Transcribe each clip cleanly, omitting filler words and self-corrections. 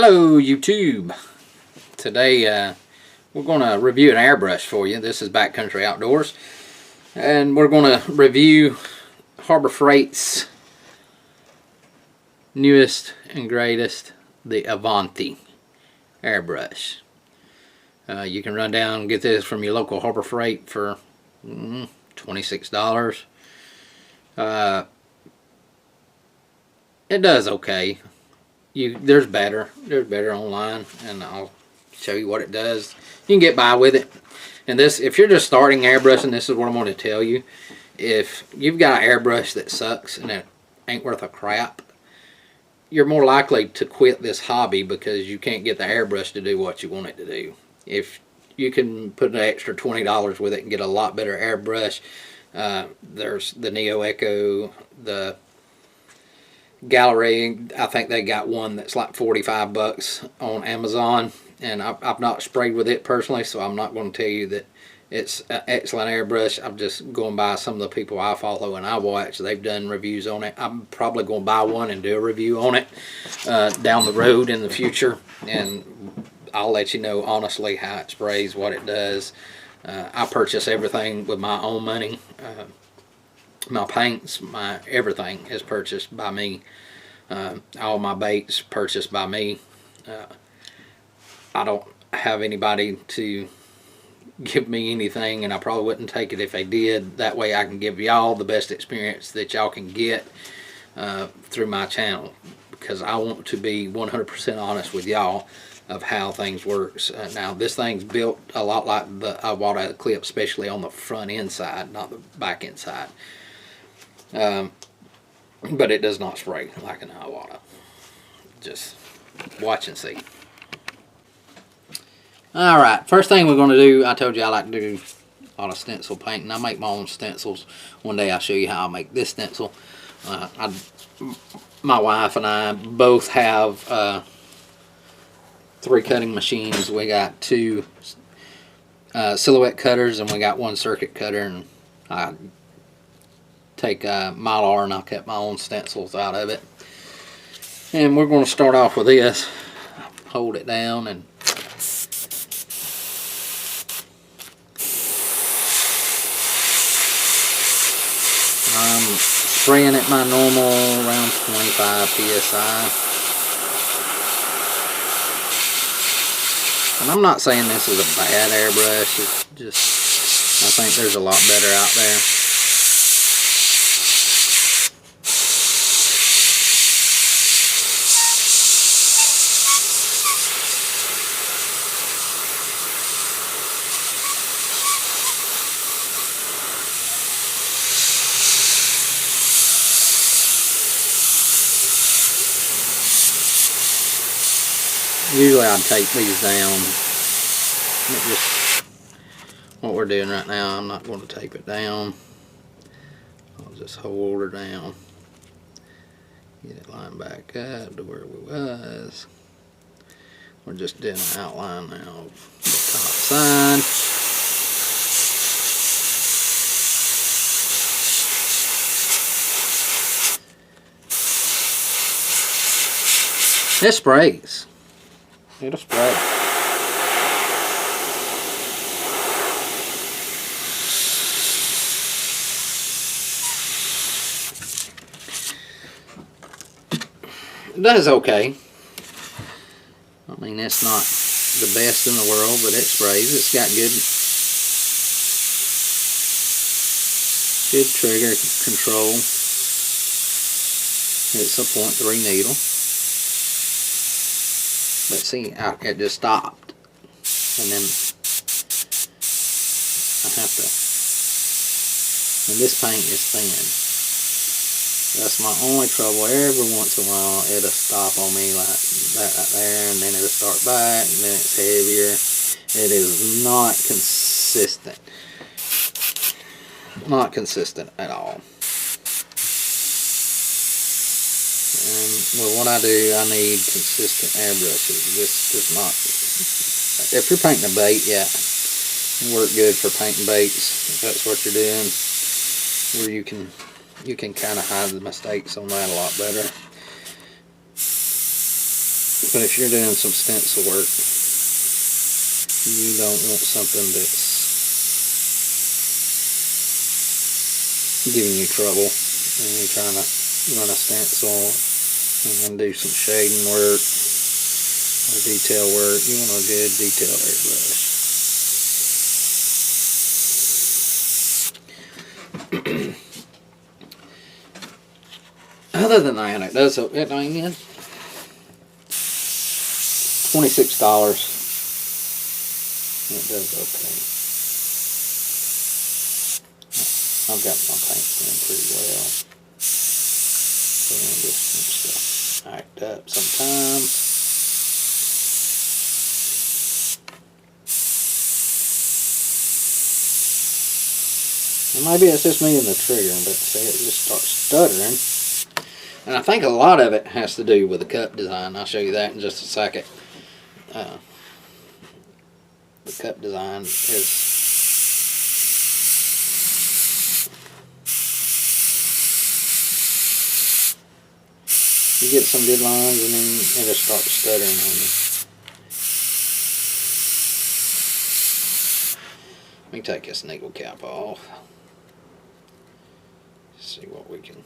Hello YouTube. Today we're going to review an airbrush for you. This is Backcountry Outdoors, and we're going to review Harbor Freight's newest and greatest, the Avanti airbrush. You can run down and get this from your local Harbor Freight for $26. It does okay. There's better online, and I'll show you what it does. You can get by with it. And this, if you're just starting airbrushing, this is what I'm going to tell you. If you've got an airbrush that sucks and it ain't worth a crap, you're more likely to quit this hobby because you can't get the airbrush to do what you want it to do. If you can put an extra $20 with it and get a lot better airbrush, there's the Neo Echo, the Gallery. I think they got one that's like 45 bucks on Amazon, and I've not sprayed with it personally, so I'm not going to tell you that it's an excellent airbrush. I'm just going by some of the people I follow and I watch. They've done reviews on it. I'm probably going to buy one and do a review on it down the road in the future, and I'll let you know honestly how it sprays, what it does. I purchase everything with my own money. My paints, my everything is purchased by me. All my baits purchased by me. I don't have anybody to give me anything, and I probably wouldn't take it if they did. That way I can give y'all the best experience that y'all can get through my channel, because I want to be 100% honest with y'all of how things works. Now this thing's built a lot like the Iwata clip, especially on the front inside, not the back inside. But it does not spray like an Iwata. Just watch and see. Alright, first thing we're going to do, I told you I like to do a lot of stencil painting. I make my own stencils. One day I'll show you how I make this stencil. My wife and I both have 3 cutting machines. We got 2 silhouette cutters, and we got 1 circuit cutter, and I take Mylar and I'll cut my own stencils out of it. And we're going to start off with this. Hold it down, and I'm spraying at my normal around 25 psi. And I'm not saying this is a bad airbrush, it's just, I think there's a lot better out there. Usually I'd take these down. Just what we're doing right now, I'm not going to tape it down. I'll just hold her down. Get it lined back up to where we was. We're just doing an outline now of the top side. It sprays. It'll spray. It does okay. I mean, it's not the best in the world, but it sprays. It's got good trigger control. It's a 0.3 needle. But see, it just stopped, and then I have to, and this paint is thin. That's my only trouble. Every once in a while it'll stop on me like that right there, and then it'll start back, and then it's heavier. It is not consistent. Not consistent at all. And well, what I do, I need consistent airbrushes. This does not. If you're painting a bait, yeah, it work good for painting baits. If that's what you're doing, where you can kind of hide the mistakes on that a lot better. But if you're doing some stencil work, you don't want something that's giving you trouble and you're trying to run a stencil and do some shading work or detail work. You want a good detailed airbrush. Other than that, it does it again. $26. It does okay. I've got my paint in pretty well. So I'm just going to act up sometimes. And maybe it's just me and the trigger, but see, it just starts stuttering. And I think a lot of it has to do with the cup design. I'll show you that in just a second. The cup design is you get some good lines and then it just starts stuttering on you. Let me take this needle cap off. See what we can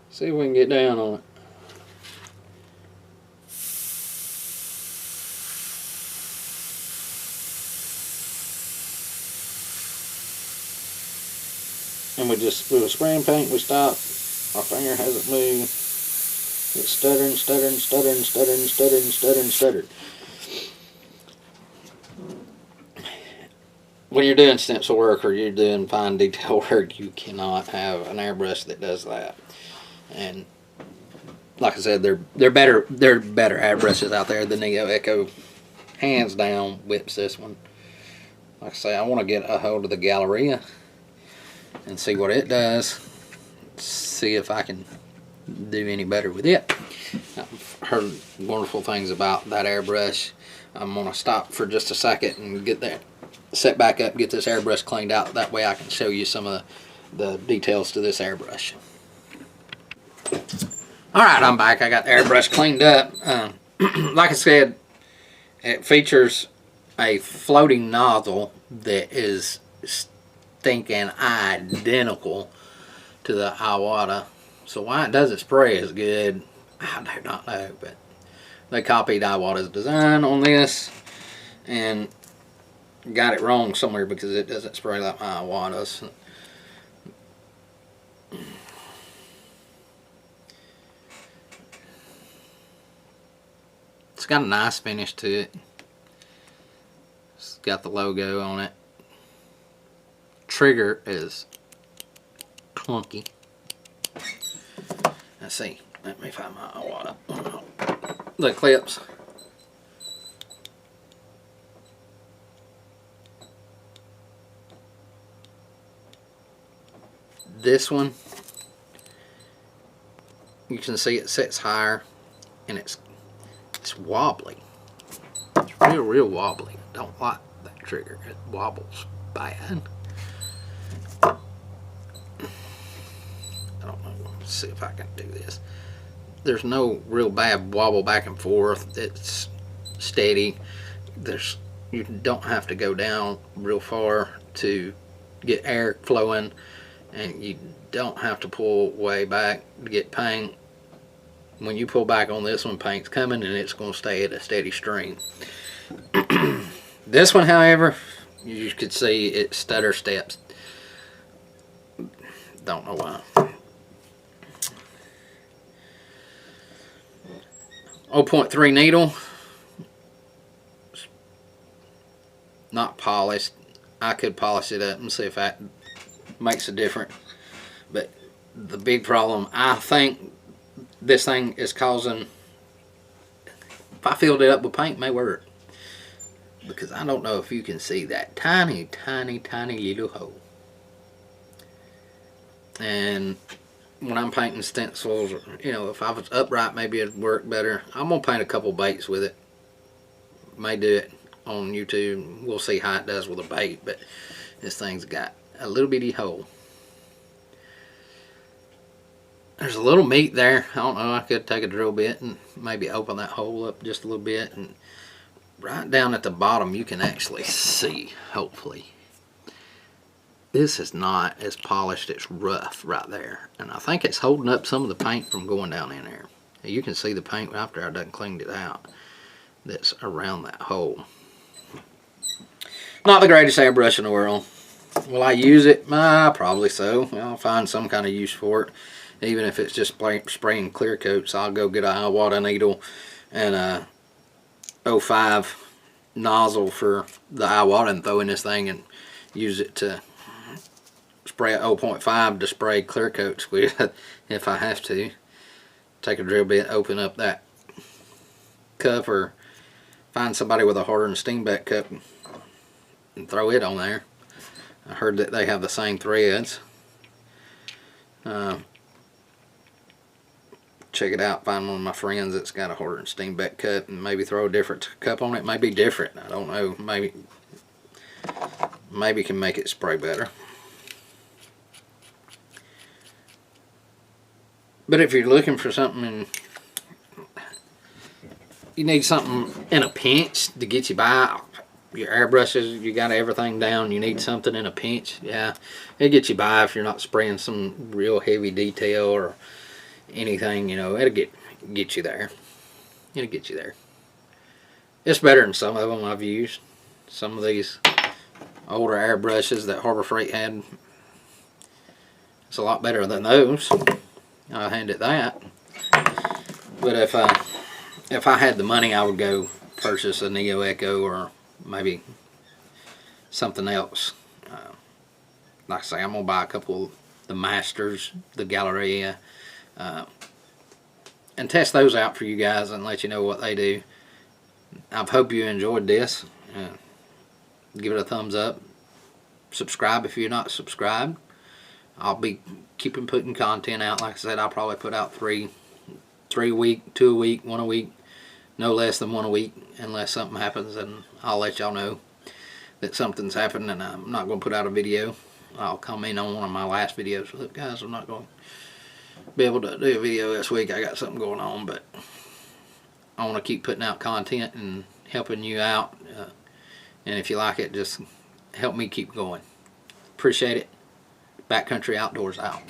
see if we can get down on it. And with spraying paint, we stop. Our finger hasn't moved. It's stuttering, stuttering, stuttering, stuttering, stuttering, stuttering, stuttering. When you're doing stencil work or you're doing fine detail work, you cannot have an airbrush that does that. And like I said, they're better airbrushes out there. The Neo Echo, hands down, whips this one. Like I say, I want to get a hold of the Galleria and see what it does. See if I can do any better with it. I've heard wonderful things about that airbrush. I'm gonna stop for just a second and get that set back up, get this airbrush cleaned out. That way I can show you some of the details to this airbrush. Alright, I'm back. I got the airbrush cleaned up. Like I said, it features a floating nozzle that is stinking identical to the Iwata. So why it doesn't spray as good, I do not know, but they copied Iwata's design on this and got it wrong somewhere because it doesn't spray like my Iwata's. It's got a nice finish to it. It's got the logo on it. Trigger is clunky. Let's see. Let me find my Iwata. The clips. This one, you can see it sits higher, and it's wobbly. It's real wobbly. I don't like that trigger. It wobbles bad. I don't know. Let's see if I can do this. There's no real bad wobble back and forth. It's steady. You don't have to go down real far to get air flowing, and you don't have to pull way back to get paint. When you pull back on this one, paint's coming and it's going to stay at a steady stream. This one, however, you could see it stutter steps. Don't know why. 0.3 needle. Not polished. I could polish it up and see if that makes a difference. But the big problem, I think this thing is causing, if I filled it up with paint, it may work. Because I don't know if you can see that tiny, tiny, tiny little hole. And when I'm painting stencils, you know, if I was upright, maybe it'd work better. I'm going to paint a couple baits with it. May do it on YouTube. We'll see how it does with a bait, but this thing's got a little bitty hole. there's a little meat there. I don't know, I could take a drill bit and maybe open that hole up just a little bit, and right down at the bottom you can actually see, hopefully. This is not as polished, it's rough right there, and I think it's holding up some of the paint from going down in there. You can see the paint after I done cleaned it out that's around that hole. Not the greatest airbrush in the world. Will I use it? Probably so. I'll find some kind of use for it. Even if it's just spraying clear coats, I'll go get a water needle and a 05 nozzle for the water and throw in this thing and use it to spray at 0.5 to spray clear coats with if I have to. Take a drill bit, open up that cup, or find somebody with a hardened Steenbeck cup and throw it on there. I heard that they have the same threads. Check it out, find one of my friends that's got a hardened Steenbeck cup and maybe throw a different cup on it. Maybe different, I don't know. Maybe can make it spray better. But if you're looking for something, you need something in a pinch to get you by. Your airbrushes, you got everything down, you need something in a pinch. Yeah, it'll get you by if you're not spraying some real heavy detail or anything, you know. It'll get you there. It'll get you there. It's better than some of them I've used. Some of these older airbrushes that Harbor Freight had, it's a lot better than those. I'll hand it that. But if I had the money, I would go purchase a Neo Echo or maybe something else. Like I say, I'm gonna buy a couple of the Masters, the Galleria, and test those out for you guys and let you know what they do. I hope you enjoyed this. Give it a thumbs up. Subscribe if you're not subscribed. I'll be putting content out. Like I said, I'll probably put out three a week, 2 a week, 1 a week, no less than 1 a week, unless something happens, and I'll let y'all know that something's happened and I'm not going to put out a video. I'll comment on one of my last videos. Look guys, I'm not going to be able to do a video this week. I got something going on, but I want to keep putting out content and helping you out. And if you like it, just help me keep going. Appreciate it. Backcountry Outdoors out.